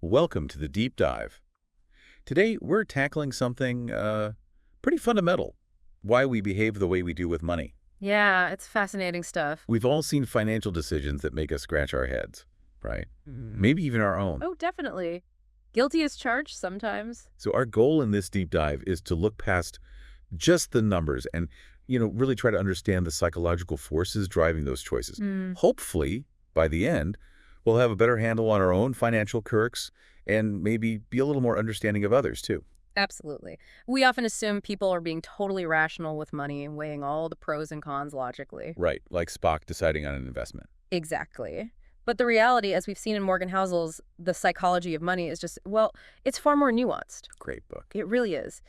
Welcome to the Deep Dive. Today, we're tackling something pretty fundamental, why we behave the way we do with money. Yeah, it's fascinating stuff. We've all seen financial decisions that make us scratch our heads, right? Maybe even our own. Oh, definitely. Guilty as charged sometimes. So our goal in this deep dive is to look past just the numbers and, really try to understand the psychological forces driving those choices. Hopefully, by the end, we'll have a better handle on our own financial quirks and maybe be a little more understanding of others, too. Absolutely. We often assume people are being totally rational with money and weighing all the pros and cons logically. Right, like Spock deciding on an investment. Exactly. But the reality, as we've seen in Morgan Housel's The Psychology of Money, is just, well, it's far more nuanced. Great book. It really is.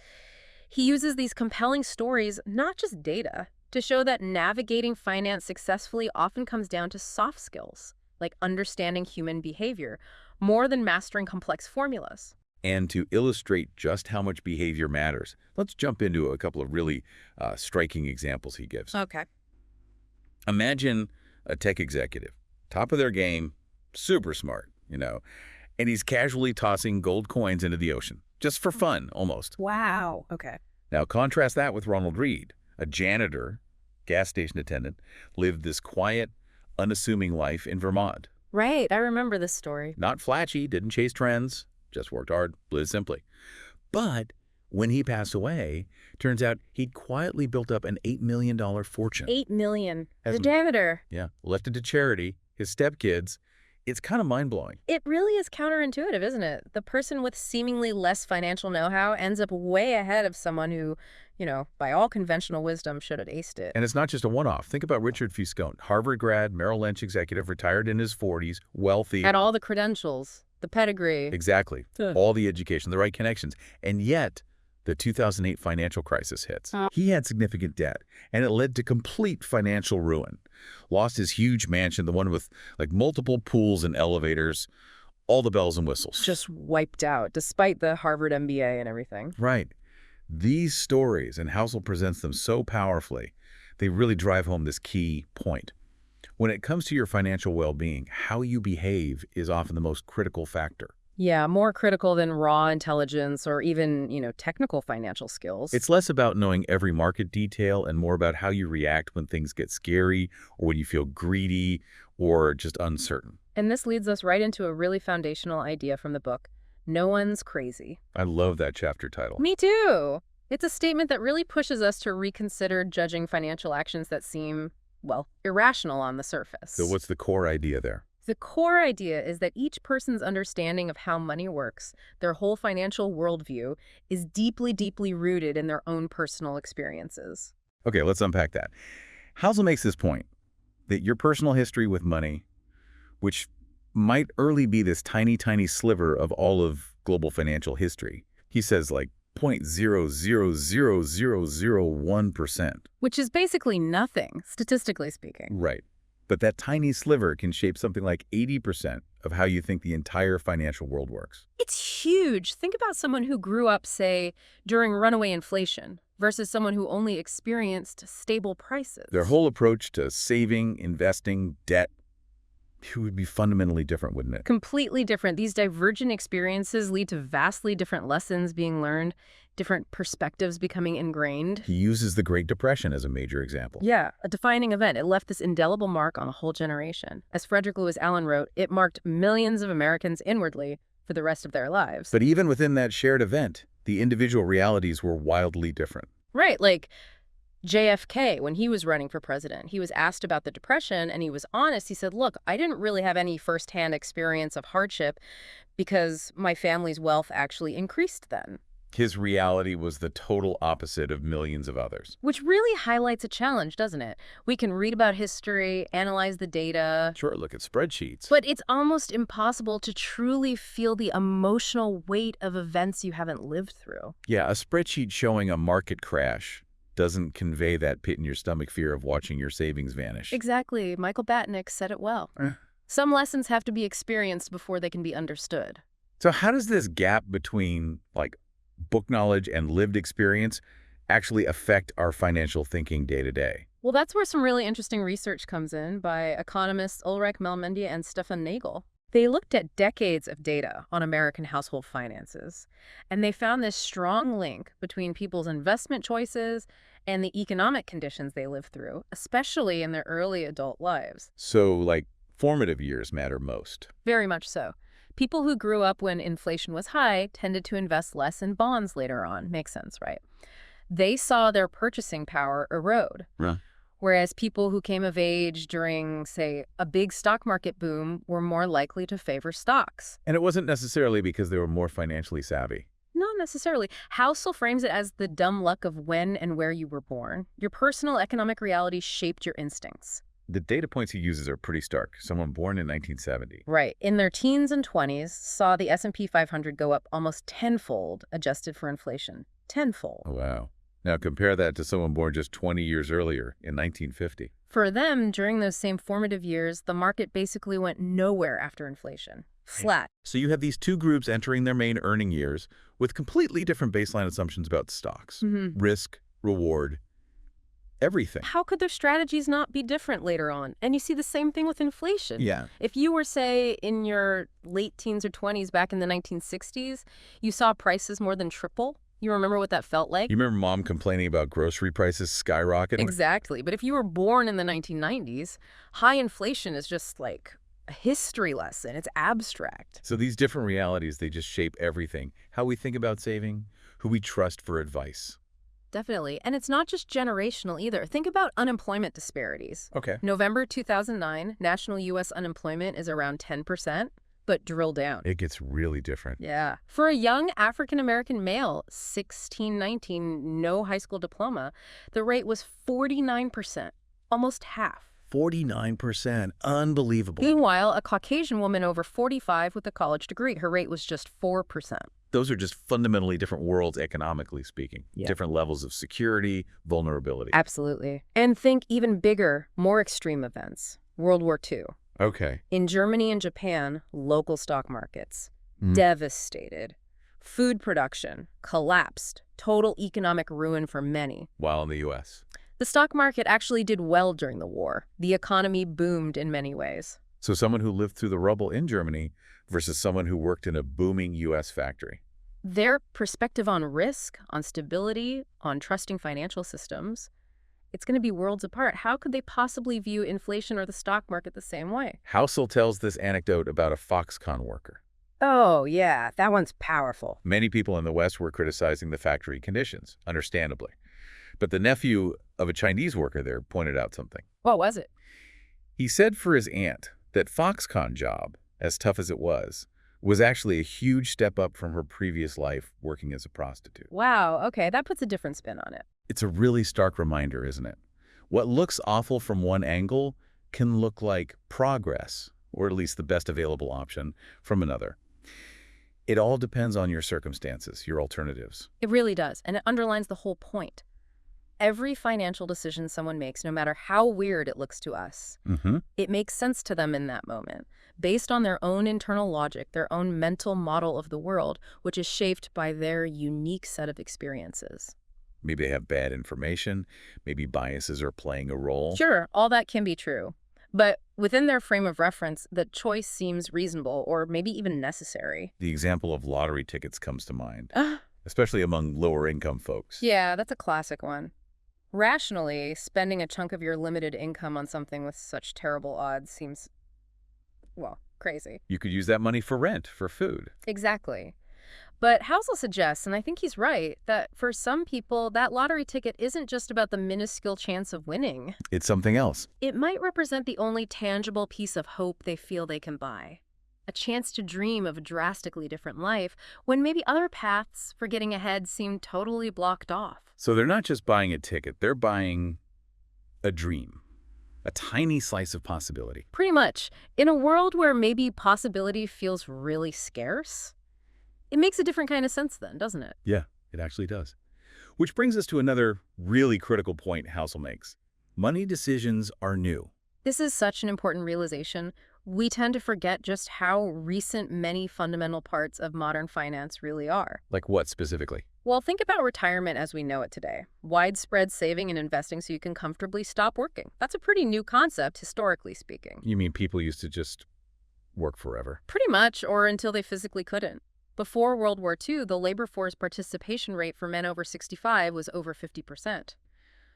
He uses these compelling stories, not just data, to show that navigating finance successfully often comes down to soft skills, like understanding human behavior, more than mastering complex formulas. And to illustrate just how much behavior matters, let's jump into a couple of really striking examples he gives. Okay. Imagine a tech executive, top of their game, super smart, and he's casually tossing gold coins into the ocean, just for fun, almost. Wow. Okay. Now, contrast that with Ronald Reed, a janitor, gas station attendant, lived this quiet, unassuming life in Vermont. Right. I remember this story. Not flashy, didn't chase trends, just worked hard, lived simply. But when he passed away, turns out he'd quietly built up an $8 million fortune. $8 million. As a Hasn't- janitor. Yeah, left it to charity, his stepkids. It's kind of mind-blowing. It really is counterintuitive, isn't it? The person with seemingly less financial know-how ends up way ahead of someone who, by all conventional wisdom, should have aced it. And it's not just a one-off. Think about Richard Fuscone, Harvard grad, Merrill Lynch executive, retired in his 40s, wealthy. Had all the credentials, the pedigree. Exactly. All the education, the right connections. And yet, the 2008 financial crisis hits. He had significant debt, and it led to complete financial ruin. Lost his huge mansion, the one with multiple pools and elevators, all the bells and whistles. Just wiped out, despite the Harvard MBA and everything. Right. These stories, and Housel presents them so powerfully, they really drive home this key point. When it comes to your financial well-being, how you behave is often the most critical factor. Yeah, more critical than raw intelligence or even, technical financial skills. It's less about knowing every market detail and more about how you react when things get scary or when you feel greedy or just uncertain. And this leads us right into a really foundational idea from the book. No one's crazy. I love that chapter title. Me too. It's a statement that really pushes us to reconsider judging financial actions that seem, irrational on the surface. So what's the core idea there? The core idea is that each person's understanding of how money works, their whole financial worldview, is deeply, deeply rooted in their own personal experiences. Okay, let's unpack that. Housel makes this point that your personal history with money, which might early be this tiny, tiny sliver of all of global financial history, he says 0.000001%. Which is basically nothing, statistically speaking. Right. But that tiny sliver can shape something like 80% of how you think the entire financial world works. It's huge. Think about someone who grew up, say, during runaway inflation versus someone who only experienced stable prices. Their whole approach to saving, investing, debt, it would be fundamentally different, wouldn't it? Completely different. These divergent experiences lead to vastly different lessons being learned, different perspectives becoming ingrained. He uses the Great Depression as a major example. Yeah, a defining event. It left this indelible mark on a whole generation. As Frederick Lewis Allen wrote, it marked millions of Americans inwardly for the rest of their lives. But even within that shared event, the individual realities were wildly different. Right, like JFK, when he was running for president, he was asked about the Depression, and he was honest. He said, look, I didn't really have any firsthand experience of hardship because my family's wealth actually increased then. His reality was the total opposite of millions of others. Which really highlights a challenge, doesn't it? We can read about history, analyze the data. Sure, look at spreadsheets. But it's almost impossible to truly feel the emotional weight of events you haven't lived through. Yeah, a spreadsheet showing a market crash doesn't convey that pit-in-your-stomach fear of watching your savings vanish. Exactly. Michael Batnick said it well. Some lessons have to be experienced before they can be understood. So how does this gap between, book knowledge and lived experience actually affect our financial thinking day to day? Well, that's where some really interesting research comes in by economists Ulrich Melmendia and Stefan Nagel. They looked at decades of data on American household finances, and they found this strong link between people's investment choices and the economic conditions they live through, especially in their early adult lives. So, like, formative years matter most. Very much so. People who grew up when inflation was high tended to invest less in bonds later on. Makes sense, right? They saw their purchasing power erode. Right. Whereas people who came of age during, say, a big stock market boom were more likely to favor stocks. And it wasn't necessarily because they were more financially savvy. Not necessarily. Housel frames it as the dumb luck of when and where you were born. Your personal economic reality shaped your instincts. The data points he uses are pretty stark. Someone born in 1970. Right. In their teens and 20s, saw the S&P 500 go up almost tenfold, adjusted for inflation. Tenfold. Oh, wow. Now compare that to someone born just 20 years earlier in 1950. For them, during those same formative years, the market basically went nowhere after inflation. Flat. So you have these two groups entering their main earning years with completely different baseline assumptions about stocks, risk, reward, everything. How could their strategies not be different later on? And you see the same thing with inflation. Yeah. If you were, say, in your late teens or 20s back in the 1960s, you saw prices more than triple. You remember what that felt like? You remember Mom complaining about grocery prices skyrocketing? Exactly. But if you were born in the 1990s, high inflation is just like a history lesson. It's abstract. So these different realities, they just shape everything. How we think about saving, who we trust for advice. Definitely. And it's not just generational either. Think about unemployment disparities. Okay. November 2009, national U.S. unemployment is around 10%, but drill down. It gets really different. Yeah. For a young African-American male, 16, 19, no high school diploma, the rate was 49%, almost half. 49%. Unbelievable. Meanwhile, a Caucasian woman over 45 with a college degree, her rate was just 4%. Those are just fundamentally different worlds economically speaking. Yeah. Different levels of security, vulnerability. Absolutely. And think even bigger, more extreme events. World War II. Okay. In Germany and Japan, local stock markets devastated. Food production collapsed. Total economic ruin for many. While in the U.S. The stock market actually did well during the war. The economy boomed in many ways. So someone who lived through the rubble in Germany versus someone who worked in a booming U.S. factory. Their perspective on risk, on stability, on trusting financial systems, it's going to be worlds apart. How could they possibly view inflation or the stock market the same way? Housel tells this anecdote about a Foxconn worker. Oh, yeah, that one's powerful. Many people in the West were criticizing the factory conditions, understandably. But the nephew of a Chinese worker there pointed out something. What was it? He said for his aunt that Foxconn job, as tough as it was actually a huge step up from her previous life working as a prostitute. Wow, okay, that puts a different spin on it. It's a really stark reminder, isn't it? What looks awful from one angle can look like progress, or at least the best available option, from another. It all depends on your circumstances, your alternatives. It really does, and it underlines the whole point. Every financial decision someone makes, no matter how weird it looks to us, it makes sense to them in that moment, based on their own internal logic, their own mental model of the world, which is shaped by their unique set of experiences. Maybe they have bad information, maybe biases are playing a role. Sure, all that can be true. But within their frame of reference, the choice seems reasonable or maybe even necessary. The example of lottery tickets comes to mind, especially among lower income folks. Yeah, that's a classic one. Rationally, spending a chunk of your limited income on something with such terrible odds seems, well, crazy. You could use that money for rent, for food. Exactly. But Housel suggests, and I think he's right, that for some people, that lottery ticket isn't just about the minuscule chance of winning. It's something else. It might represent the only tangible piece of hope they feel they can buy. A chance to dream of a drastically different life when maybe other paths for getting ahead seem totally blocked off. So they're not just buying a ticket, they're buying a dream, a tiny slice of possibility. Pretty much. In a world where maybe possibility feels really scarce, it makes a different kind of sense then, doesn't it? Yeah, it actually does. Which brings us to another really critical point Housel makes. Money decisions are new. This is such an important realization. We tend to forget just how recent many fundamental parts of modern finance really are. Like what specifically? Well, think about retirement as we know it today. Widespread saving and investing so you can comfortably stop working. That's a pretty new concept, historically speaking. You mean people used to just work forever. Pretty much, or until they physically couldn't. Before World War II, the labor force participation rate for men over 65 was over 50%.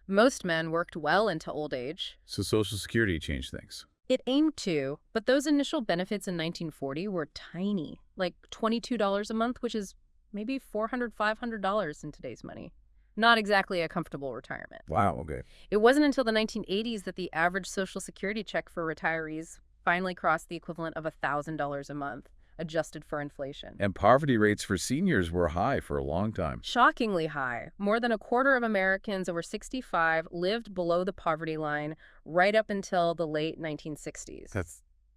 Most men worked well into old age. So Social Security changed things. It aimed to, but those initial benefits in 1940 were tiny, like $22 a month, which is maybe $400, $500 in today's money. Not exactly a comfortable retirement. Wow, okay. It wasn't until the 1980s that the average Social Security check for retirees finally crossed the equivalent of $1,000 a month, adjusted for inflation. And poverty rates for seniors were high for a long time. Shockingly high. More than a quarter of Americans over 65 lived below the poverty line right up until the late 1960s.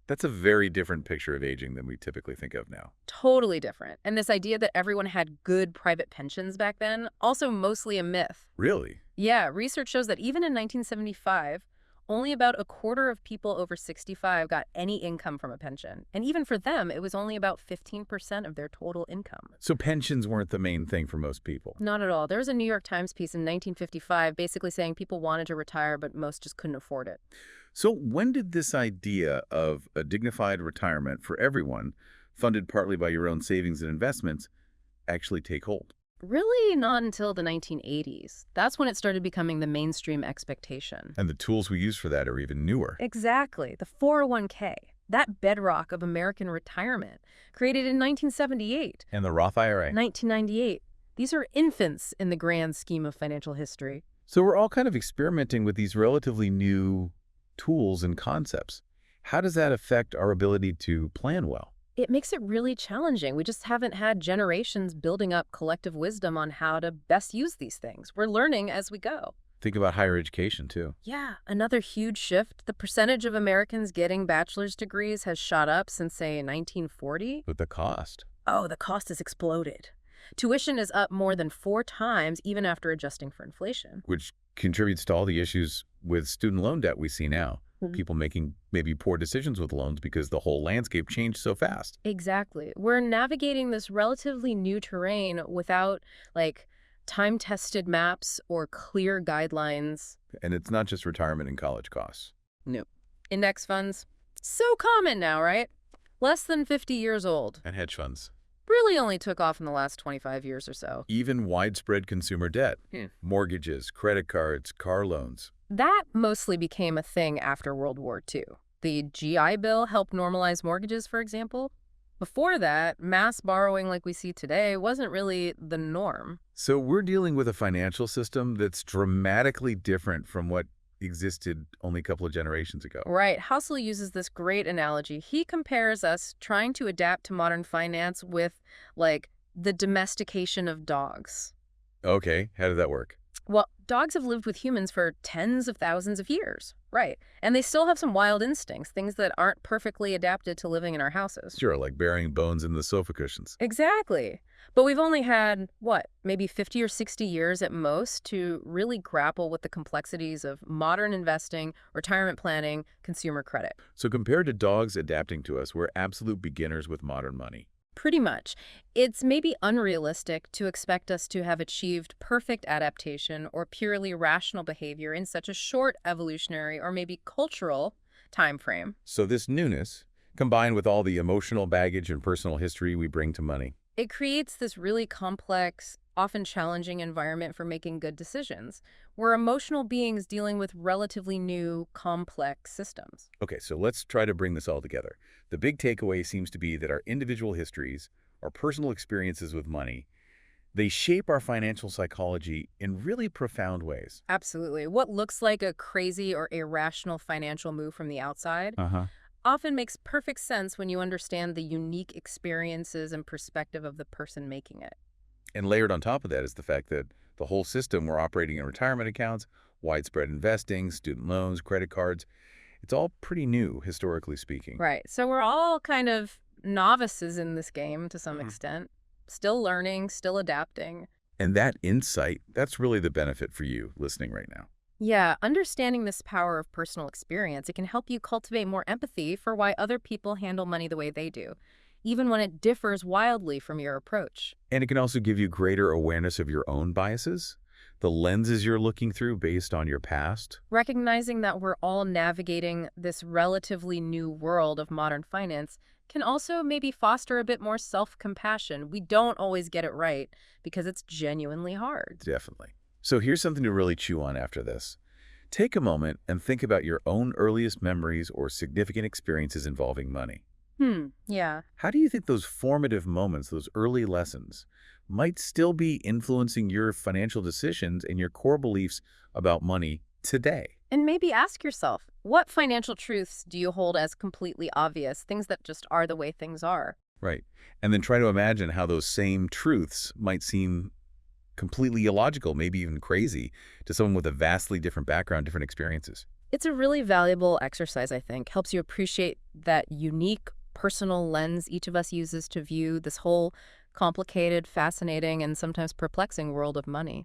That's a very different picture of aging than we typically think of now. Totally different. And this idea that everyone had good private pensions back then, also mostly a myth. Really? Yeah, research shows that even in 1975, only about a quarter of people over 65 got any income from a pension. And even for them, it was only about 15% of their total income. So pensions weren't the main thing for most people. Not at all. There was a New York Times piece in 1955 basically saying people wanted to retire, but most just couldn't afford it. So when did this idea of a dignified retirement for everyone, funded partly by your own savings and investments, actually take hold? Really not until the 1980s. That's when it started becoming the mainstream expectation. And the tools we use for that are even newer. Exactly. The 401k, that bedrock of American retirement, created in 1978. And the Roth IRA. 1998. These are infants in the grand scheme of financial history. So we're all kind of experimenting with these relatively new tools and concepts. How does that affect our ability to plan well? It makes it really challenging. We just haven't had generations building up collective wisdom on how to best use these things. We're learning as we go. Think about higher education, too. Yeah, another huge shift. The percentage of Americans getting bachelor's degrees has shot up since, say, 1940. But the cost. Oh, the cost has exploded. Tuition is up more than 4 times, even after adjusting for inflation. Which contributes to all the issues with student loan debt we see now. People making maybe poor decisions with loans because the whole landscape changed so fast. Exactly. We're navigating this relatively new terrain without, time-tested maps or clear guidelines. And it's not just retirement and college costs. No. Index funds, so common now, right? Less than 50 years old. And hedge funds. Really only took off in the last 25 years or so. Even widespread consumer debt. Mortgages, credit cards, car loans. That mostly became a thing after World War II. The GI Bill helped normalize mortgages, for example. Before that, mass borrowing like we see today wasn't really the norm. So we're dealing with a financial system that's dramatically different from what existed only a couple of generations ago. Right. Housel uses this great analogy. He compares us trying to adapt to modern finance with, the domestication of dogs. Okay, how did that work? Well, dogs have lived with humans for tens of thousands of years. Right. And they still have some wild instincts, things that aren't perfectly adapted to living in our houses. Sure, like burying bones in the sofa cushions. Exactly. But we've only had, maybe 50 or 60 years at most to really grapple with the complexities of modern investing, retirement planning, consumer credit. So compared to dogs adapting to us, we're absolute beginners with modern money. Pretty much. It's maybe unrealistic to expect us to have achieved perfect adaptation or purely rational behavior in such a short evolutionary or maybe cultural time frame. So this newness, combined with all the emotional baggage and personal history we bring to money, it creates this really complex, often challenging environment for making good decisions. We're emotional beings dealing with relatively new, complex systems. Okay, so let's try to bring this all together. The big takeaway seems to be that our individual histories, our personal experiences with money, they shape our financial psychology in really profound ways. Absolutely. What looks like a crazy or irrational financial move from the outside often makes perfect sense when you understand the unique experiences and perspective of the person making it. And layered on top of that is the fact that the whole system we're operating in retirement accounts, widespread investing, student loans, credit cards, it's all pretty new, historically speaking. Right. So we're all kind of novices in this game to some extent. Still learning, still adapting. And that insight, that's really the benefit for you listening right now. Yeah, understanding this power of personal experience, it can help you cultivate more empathy for why other people handle money the way they do, even when it differs wildly from your approach. And it can also give you greater awareness of your own biases, the lenses you're looking through based on your past. Recognizing that we're all navigating this relatively new world of modern finance can also maybe foster a bit more self-compassion. We don't always get it right because it's genuinely hard. Definitely. So here's something to really chew on after this. Take a moment and think about your own earliest memories or significant experiences involving money. Yeah. How do you think those formative moments, those early lessons, might still be influencing your financial decisions and your core beliefs about money today? And maybe ask yourself, what financial truths do you hold as completely obvious, things that just are the way things are? Right. And then try to imagine how those same truths might seem completely illogical, maybe even crazy, to someone with a vastly different background, different experiences. It's a really valuable exercise, I think. Helps you appreciate that unique personal lens each of us uses to view this whole complicated, fascinating, and sometimes perplexing world of money.